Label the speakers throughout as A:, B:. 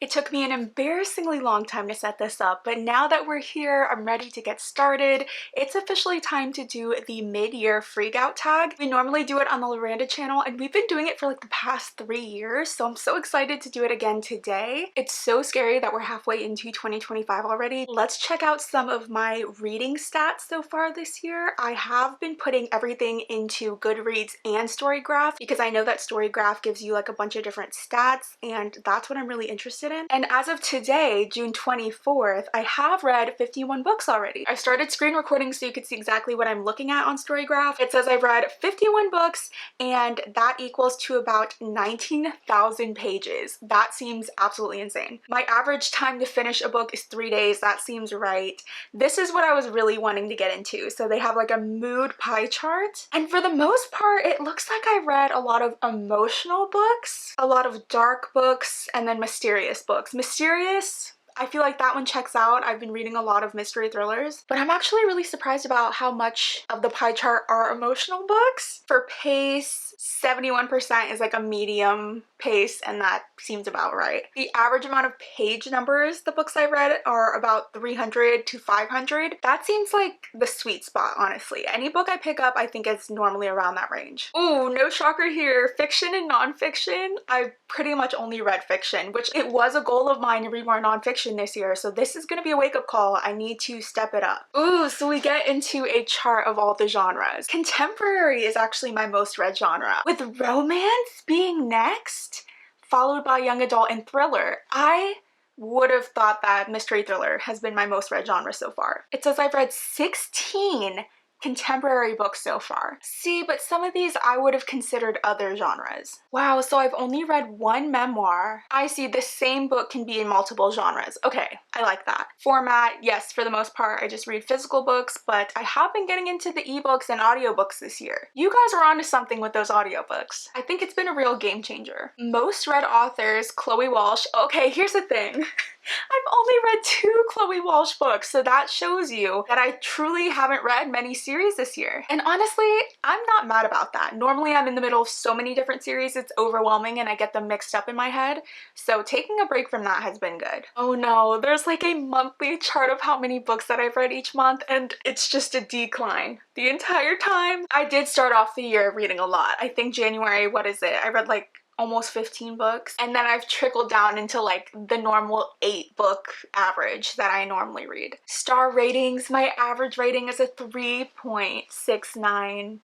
A: It took me an embarrassingly long time to set this up, but now that we're here, I'm ready to get started. It's officially time to do the mid-year freak out tag. We normally do it on the Loranda channel, and we've been doing it for like the past 3 years, so I'm so excited to do it again today. It's so scary that we're halfway into 2025 already. Let's check out some of my reading stats so far this year. I have been putting everything into Goodreads and Storygraph because I know that Storygraph gives you like a bunch of different stats, and that's what I'm really interested in. And as of today, June 24th, I have read 51 books already. I started screen recording so you could see exactly what I'm looking at on Storygraph. It says I've read 51 books, and that equals to about 19,000 pages. That seems absolutely insane. My average time to finish a book is 3 days. That seems right. This is what I was really wanting to get into. So they have like a mood pie chart, and for the most part, it looks like I read a lot of emotional books, a lot of dark books, and then mysterious books. Mysterious, I feel like that one checks out. I've been reading a lot of mystery thrillers, but I'm actually really surprised about how much of the pie chart are emotional books. For pace, 71% is like a medium pace, and that seems about right. The average amount of page numbers the books I read are about 300 to 500. That seems like the sweet spot, honestly. Any book I pick up, I think is normally around that range. Ooh, no shocker here. Fiction and nonfiction. I pretty much only read fiction, which it was a goal of mine to read more nonfiction this year, so this is gonna be a wake-up call. I need to step it up. Ooh, so we get into a chart of all the genres. Contemporary is actually my most read genre, with romance being next, followed by young adult and thriller. I would have thought that mystery thriller has been my most read genre so far. It says I've read 16 contemporary books so far. See, but some of these I would have considered other genres. Wow, so I've only read one memoir. I see, the same book can be in multiple genres. Okay, I like that. Format, yes, for the most part, I just read physical books, but I have been getting into the ebooks and audiobooks this year. You guys are onto something with those audiobooks. I think it's been a real game changer. Most read authors, Chloe Walsh. Okay, here's the thing. I've only read 2 Chloe Walsh books, so that shows you that I truly haven't read many series this year. And honestly, I'm not mad about that. Normally I'm in the middle of so many different series, it's overwhelming and I get them mixed up in my head. So taking a break from that has been good. Oh no, there's like a monthly chart of how many books that I've read each month, and it's just a decline the entire time. I did start off the year reading a lot. I think January, what is it? I read like almost 15 books, and then I've trickled down into like the normal 8 book average that I normally read. Star ratings, my average rating is a 3.69.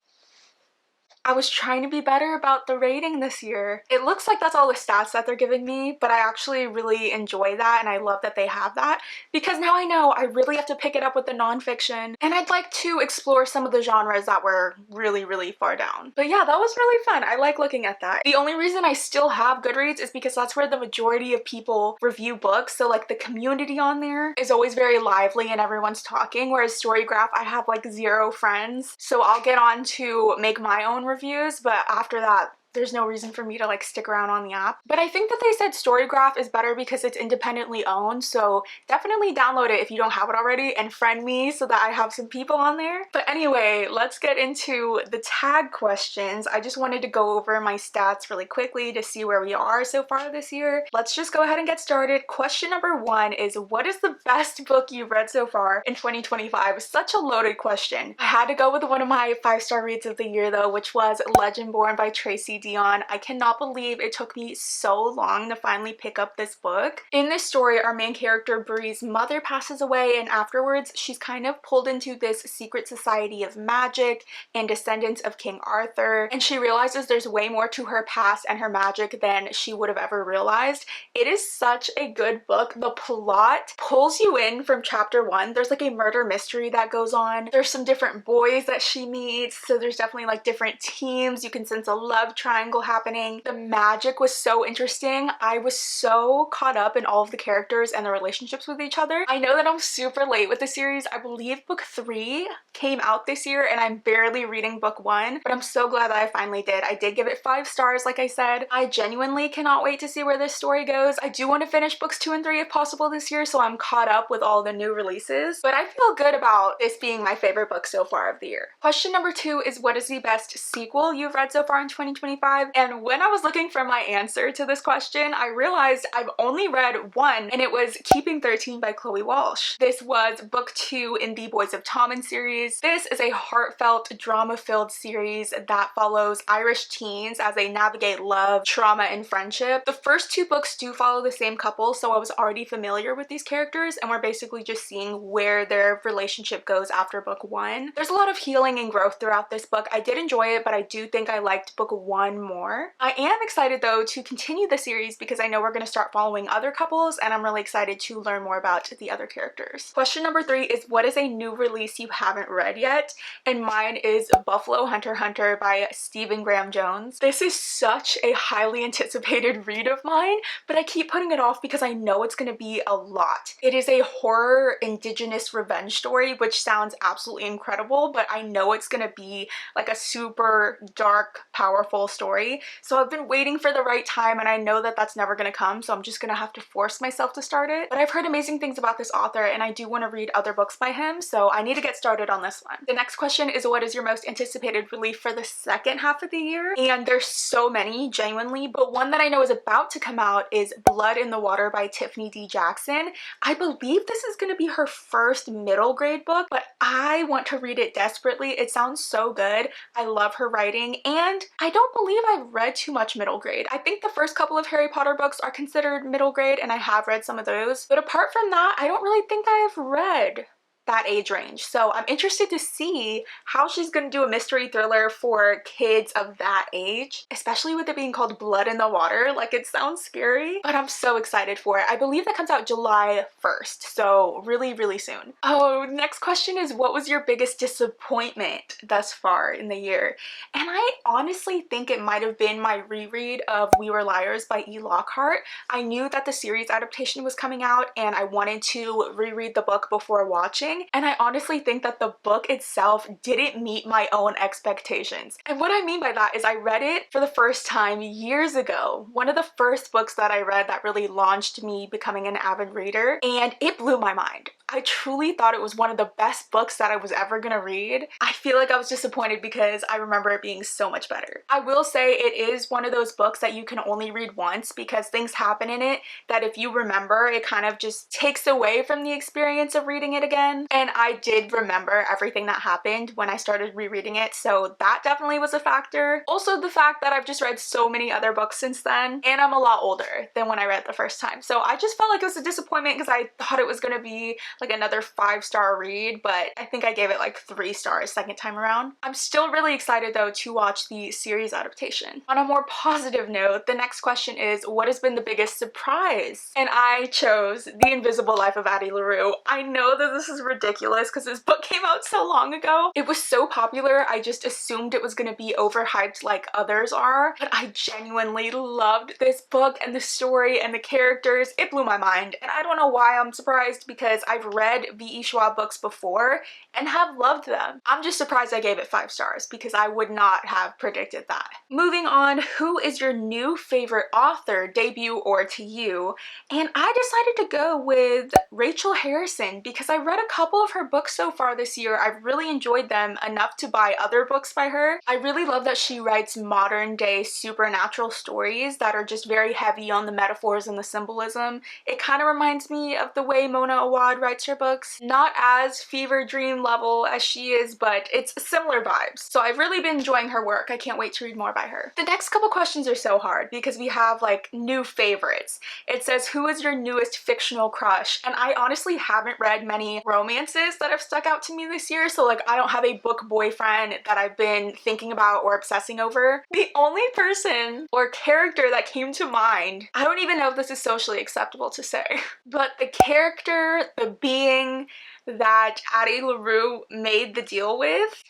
A: I was trying to be better about the rating this year. It looks like that's all the stats that they're giving me, but I actually really enjoy that, and I love that they have that, because now I know I really have to pick it up with the nonfiction, and I'd like to explore some of the genres that were really, really far down. But yeah, that was really fun. I like looking at that. The only reason I still have Goodreads is because that's where the majority of people review books, so like the community on there is always very lively and everyone's talking, whereas Storygraph, I have like 0 friends, so I'll get on to make my own reviews, but after that there's no reason for me to like stick around on the app. But I think that they said Storygraph is better because it's independently owned, so definitely download it if you don't have it already and friend me so that I have some people on there. But anyway, let's get into the tag questions. I just wanted to go over my stats really quickly to see where we are so far this year. Let's just go ahead and get started. Question number 1 is, what is the best book you've read so far in 2025? Such a loaded question. I had to go with one of my 5-star reads of the year though, which was Legendborn by Tracy Dion. I cannot believe it took me so long to finally pick up this book. In this story, our main character Bree's mother passes away, and afterwards she's kind of pulled into this secret society of magic and descendants of King Arthur, and she realizes there's way more to her past and her magic than she would have ever realized. It is such a good book. The plot pulls you in from chapter 1. There's like a murder mystery that goes on. There's some different boys that she meets, so there's definitely like different teams. You can sense a love triangle happening. The magic was so interesting. I was so caught up in all of the characters and the relationships with each other. I know that I'm super late with the series. I believe book 3 came out this year and I'm barely reading book 1, but I'm so glad that I finally did. I did give it 5 stars, like I said. I genuinely cannot wait to see where this story goes. I do want to finish books 2 and 3 if possible this year, so I'm caught up with all the new releases, but I feel good about this being my favorite book so far of the year. Question number 2 is, what is the best sequel you've read so far in 2025? 2025. And when I was looking for my answer to this question, I realized I've only read one, and it was Keeping 13 by Chloe Walsh. This was book 2 in the Boys of Tommen series. This is a heartfelt, drama-filled series that follows Irish teens as they navigate love, trauma, and friendship. The first 2 books do follow the same couple, so I was already familiar with these characters, and we're basically just seeing where their relationship goes after book 1. There's a lot of healing and growth throughout this book. I did enjoy it, but I do think I liked book 1 more. I am excited though to continue the series because I know we're going to start following other couples, and I'm really excited to learn more about the other characters. Question number 3 is, what is a new release you haven't read yet? And mine is Buffalo Hunter x Hunter by Stephen Graham Jones. This is such a highly anticipated read of mine, but I keep putting it off because I know it's going to be a lot. It is a horror indigenous revenge story, which sounds absolutely incredible, but I know it's going to be like a super dark, powerful story. So I've been waiting for the right time, and I know that that's never going to come, so I'm just going to have to force myself to start it. But I've heard amazing things about this author, and I do want to read other books by him, so I need to get started on this one. The next question is, what is your most anticipated release for the second half of the year? And there's so many, genuinely, but one that I know is about to come out is Blood in the Water by Tiffany D. Jackson. I believe this is going to be her first middle grade book, but I want to read it desperately. It sounds so good. I love her writing, and I don't believe I've read too much middle grade. I think the first couple of Harry Potter books are considered middle grade, and I have read some of those, but apart from that, I don't really think I've read that age range. So I'm interested to see how she's gonna do a mystery thriller for kids of that age, especially with it being called Blood in the Water. Like, it sounds scary, but I'm so excited for it. I believe that comes out July 1st, so really, really soon. Oh, next question is, what was your biggest disappointment thus far in the year? And I honestly think it might have been my reread of We Were Liars by E. Lockhart. I knew that the series adaptation was coming out, and I wanted to reread the book before watching. And I honestly think that the book itself didn't meet my own expectations. And what I mean by that is I read it for the first time years ago. One of the first books that I read that really launched me becoming an avid reader, and it blew my mind. I truly thought it was one of the best books that I was ever gonna read. I feel like I was disappointed because I remember it being so much better. I will say it is one of those books that you can only read once because things happen in it that if you remember, it kind of just takes away from the experience of reading it again. And I did remember everything that happened when I started rereading it, so that definitely was a factor. Also the fact that I've just read so many other books since then, and I'm a lot older than when I read it the first time. So I just felt like it was a disappointment because I thought it was gonna be like another 5-star read, but I think I gave it like 3 stars second time around. I'm still really excited though to watch the series adaptation. On a more positive note, the next question is, what has been the biggest surprise? And I chose The Invisible Life of Addie LaRue. I know that this is ridiculous because this book came out so long ago. It was so popular, I just assumed it was going to be overhyped like others are, but I genuinely loved this book and the story and the characters. It blew my mind, and I don't know why I'm surprised because I've read V.E. Schwab books before and have loved them. I'm just surprised I gave it 5 stars because I would not have predicted that. Moving on, who is your new favorite author, debut or to you? And I decided to go with Rachel Harrison because I read a couple of her books so far this year. I've really enjoyed them enough to buy other books by her. I really love that she writes modern day supernatural stories that are just very heavy on the metaphors and the symbolism. It kind of reminds me of the way Mona Awad writes her books. Not as fever dream level as she is, but it's similar vibes. So I've really been enjoying her work. I can't wait to read more by her. The next couple questions are so hard because we have like new favorites. It says, who is your newest fictional crush? And I honestly haven't read many romances that have stuck out to me this year, so like I don't have a book boyfriend that I've been thinking about or obsessing over. The only person or character that came to mind, I don't even know if this is socially acceptable to say, but the character, the being that Addie LaRue made the deal with,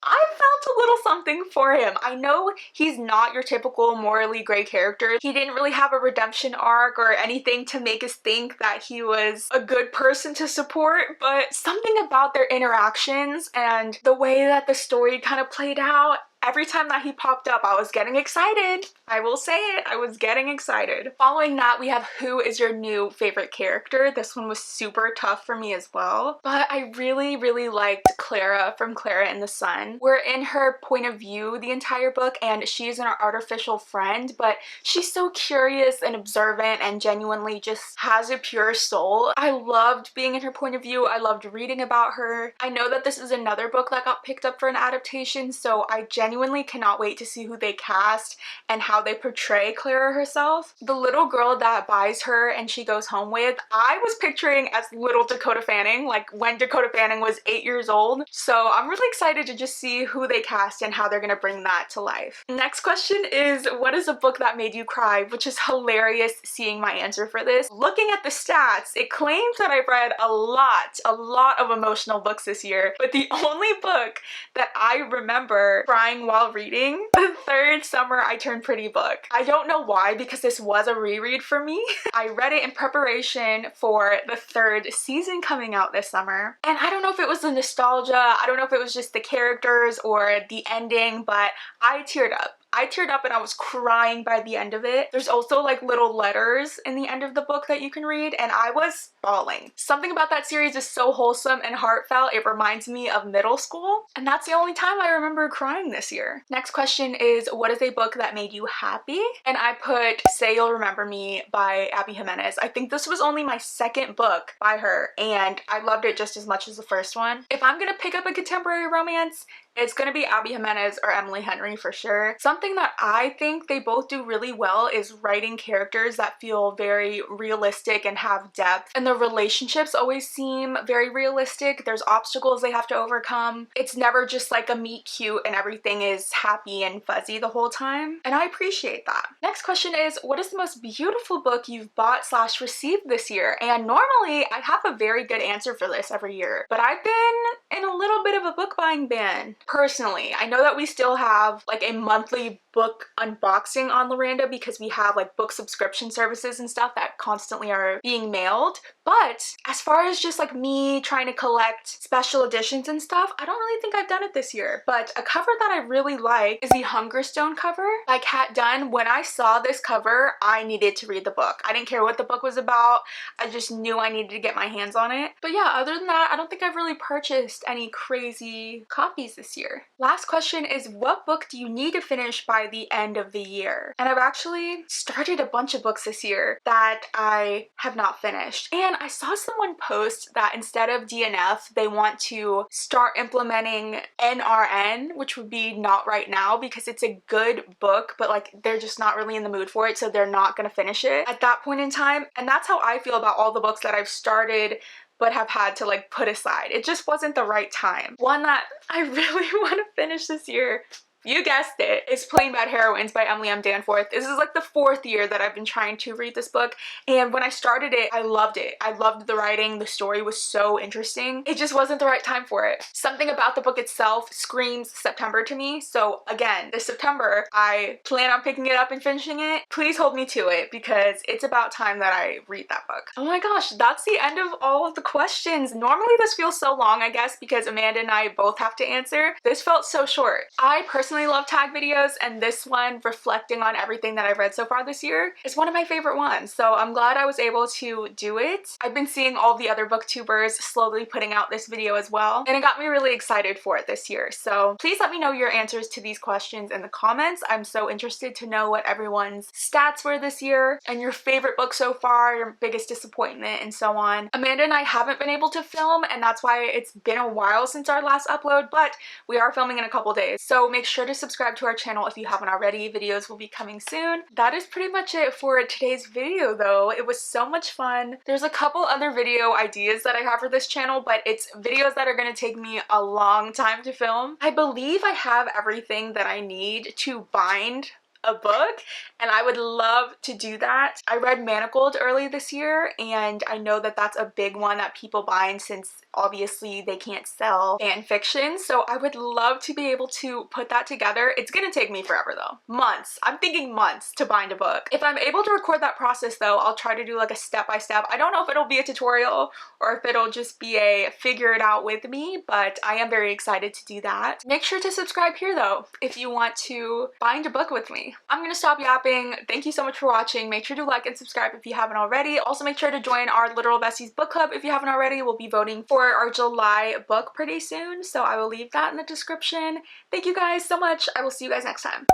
A: I felt a little something for him. I know he's not your typical morally gray character. He didn't really have a redemption arc or anything to make us think that he was a good person to support, but something about their interactions and the way that the story kind of played out, every time that he popped up, I was getting excited. I will say it, I was getting excited. Following that, we have Who is your new favorite character? This one was super tough for me as well, but I really, really liked Clara from Clara and the Sun. We're in her point of view the entire book, and she's an artificial friend, but she's so curious and observant and genuinely just has a pure soul. I loved being in her point of view. I loved reading about her. I know that this is another book that got picked up for an adaptation, so I genuinely cannot wait to see who they cast and how they portray Clara herself. The little girl that buys her and she goes home with, I was picturing as little Dakota Fanning, like when Dakota Fanning was 8 years old. So I'm really excited to just see who they cast and how they're gonna bring that to life. Next question is, what is a book that made you cry? Which is hilarious seeing my answer for this. Looking at the stats, it claims that I've read a lot of emotional books this year, but the only book that I remember crying while reading, The Third Summer I Turned Pretty book. I don't know why, because this was a reread for me. I read it in preparation for the third season coming out this summer, and I don't know if it was the nostalgia, I don't know if it was just the characters or the ending, but I teared up. I teared up and I was crying by the end of it. There's also like little letters in the end of the book that you can read, and I was bawling. Something about that series is so wholesome and heartfelt, it reminds me of middle school, and that's the only time I remember crying this year. Next question is, what is a book that made you happy? And I put Say You'll Remember Me by Abby Jimenez. I think this was only my second book by her, and I loved it just as much as the first one. If I'm gonna pick up a contemporary romance, it's gonna be Abby Jimenez or Emily Henry for sure. Something that I think they both do really well is writing characters that feel very realistic and have depth, and the relationships always seem very realistic. There's obstacles they have to overcome. It's never just like a meet cute and everything is happy and fuzzy the whole time, and I appreciate that. Next question is, what is the most beautiful book you've bought / received this year? And normally I have a very good answer for this every year, but I've been in a little bit of a book buying ban. Personally, I know that we still have like a monthly book unboxing on Loranda because we have like book subscription services and stuff that constantly are being mailed, but as far as just like me trying to collect special editions and stuff, I don't really think I've done it this year. But a cover that I really like is the Hungerstone cover by Kat Dunn. When I saw this cover, I needed to read the book. I didn't care what the book was about, I just knew I needed to get my hands on it. But yeah, other than that, I don't think I've really purchased any crazy copies this year. Last question is, what book do you need to finish by the end of the year? And I've actually started a bunch of books this year that I have not finished, and I saw someone post that instead of DNF they want to start implementing NRN, which would be Not Right Now, because it's a good book but like they're just not really in the mood for it, so they're not gonna finish it at that point in time. And that's how I feel about all the books that I've started but have had to like put aside. It just wasn't the right time. One that I really want to finish this year, you guessed it, is Plain Bad Heroines by Emily M. Danforth. This is like the 4th year that I've been trying to read this book, and when I started it, I loved it. I loved the writing, the story was so interesting. It just wasn't the right time for it. Something about the book itself screams September to me, so again, this September, I plan on picking it up and finishing it. Please hold me to it because it's about time that I read that book. Oh my gosh, that's the end of all of the questions. Normally this feels so long, I guess, because Amanda and I both have to answer. This felt so short. I personally love tag videos, and this one, reflecting on everything that I've read so far this year, is one of my favorite ones, so I'm glad I was able to do it. I've been seeing all the other booktubers slowly putting out this video as well, and it got me really excited for it this year. So please let me know your answers to these questions in the comments. I'm so interested to know what everyone's stats were this year and your favorite book so far, your biggest disappointment, and so on. Amanda and I haven't been able to film, and that's why it's been a while since our last upload, but we are filming in a couple days, so make sure to subscribe to our channel if you haven't already. Videos will be coming soon. That is pretty much it for today's video though. It was so much fun. There's a couple other video ideas that I have for this channel, but it's videos that are going to take me a long time to film. I believe I have everything that I need to bind a book, and I would love to do that. I read Manacled early this year, and I know that that's a big one that people bind since obviously they can't sell fan fiction, so I would love to be able to put that together. It's gonna take me forever though. Months. I'm thinking months to bind a book. If I'm able to record that process though, I'll try to do like a step-by-step. I don't know if it'll be a tutorial or if it'll just be a figure it out with me, but I am very excited to do that. Make sure to subscribe here though if you want to bind a book with me. I'm gonna stop yapping. Thank you so much for watching. Make sure to like and subscribe if you haven't already. Also make sure to join our Literal Besties book club if you haven't already. We'll be voting for our July book pretty soon, so I will leave that in the description. Thank you guys so much. I will see you guys next time.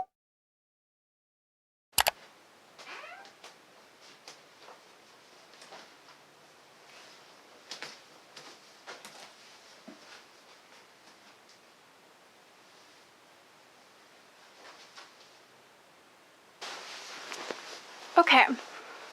A: Okay.